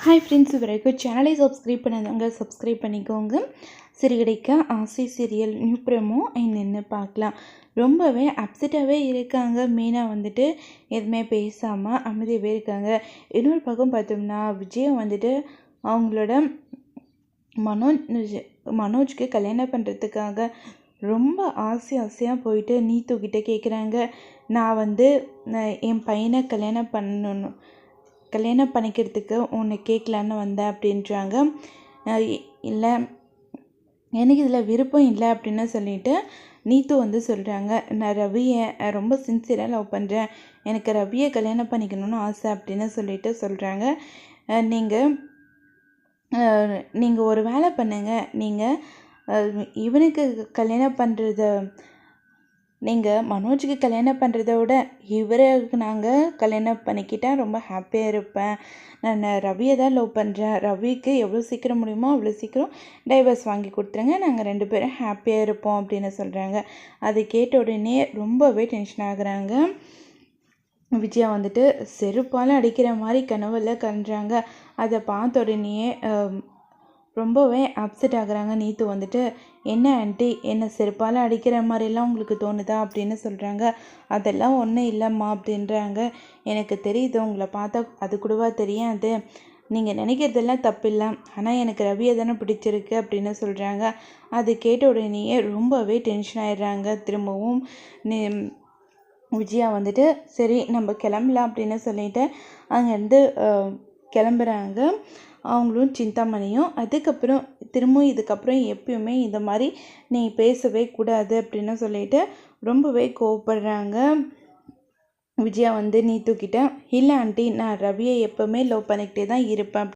Hi friends, வரைக்கும் சேனலை subscribe பண்ணாதவங்க சப்ஸ்கிரைப் பண்ணிக்கோங்க. சிறுகதைக்க ஆசை சீரியல் நியூ ப்ரோமோ என்னென்னு பார்க்கலாம். ரொம்பவே அப்செட்டாகவே இருக்காங்க. மீனா வந்துட்டு எதுவுமே பேசாமல் அமைதியாகவே இருக்காங்க. இன்னொரு பக்கம் பார்த்தோம்னா விஜய் வந்துட்டு அவங்களோட மனோஜ்க்கு கல்யாணம் பண்ணுறதுக்காக ரொம்ப ஆசையாக போயிட்டு நீத்துக்கிட்ட கேட்குறாங்க. நான் என் பையனை கல்யாணம் பண்ணிக்கிறதுக்கு உன்னை கேட்கலான்னு வந்தேன் அப்படின்றாங்க. இல்லை, எனக்கு இதில் விருப்பம் இல்லை அப்படின்னு சொல்லிட்டு நீத்து சொல்கிறாங்க. நான் ரவியை ரொம்ப சின்சியராக லவ் பண்ணுறேன், எனக்கு ரவியை கல்யாணம் பண்ணிக்கணும்னு ஆசை அப்படின்னு சொல்லிட்டு சொல்கிறாங்க. நீங்கள் ஒரு வேலை பண்ணுங்கள், நீங்கள் இவனுக்கு கல்யாணம் பண்ணுறத நீங்கள் மனோஜுக்கு கல்யாணம் பண்ணுறத விட இவருக்கு நாங்கள் கல்யாணம் பண்ணிக்கிட்டால் ரொம்ப ஹாப்பியாக இருப்பேன். நான் ரவியை தான் லவ் பண்ணுறேன், ரவிக்கு எவ்வளோ சீக்கிரம் முடியுமோ அவ்வளோ சீக்கிரம் டைவர்ஸ் வாங்கி கொடுத்துருங்க, நாங்கள் 2 பேரும் ஹாப்பியாக இருப்போம் அப்படின்னு சொல்கிறாங்க. அதை கேட்ட உடனே ரொம்பவே டென்ஷன் ஆகுறாங்க. விஜயா செருப்பால் அடிக்கிற மாதிரி கனவில் கன்றாங்க. அதை பார்த்த உடனேயே ரொம்பவே அப்செட் ஆகுறாங்க. நீத்து என்ன ஆண்டி, என்னை செருப்பால் அடிக்கிற மாதிரிலாம் உங்களுக்கு தோணுதா அப்படின்னு சொல்கிறாங்க. அதெல்லாம் ஒன்றும் இல்லைம்மா அப்படின்றாங்க. எனக்கு தெரியுது, உங்களை பார்த்தா அது கூடவா தெரியாது, நீங்கள் நினைக்கிறதெல்லாம் தப்பில்லை, ஆனால் எனக்கு ரவியை தானே பிடிச்சிருக்கு அப்படின்னு சொல்கிறாங்க. அது கேட்ட உடனேயே ரொம்பவே டென்ஷன் ஆயிடுறாங்க. திரும்பவும் விஜயா சரி நம்ம கிளம்பலாம் அப்படின்னு சொல்லிட்டு அங்கேருந்து கிளம்புறாங்க. அவங்களும் சிந்தாமணியும். அதுக்கப்புறம் திரும்பவும் இதுக்கப்புறம் எப்பயுமே இந்த மாதிரி நீ பேசவே கூடாது அப்படின்னு சொல்லிட்டு ரொம்பவே கோவப்படுறாங்க. விஜயா நீத்துக்கிட்ட, இல்லை ஆண்டி, நான் ரவியை எப்போவுமே லவ் பண்ணிக்கிட்டே தான் இருப்பேன்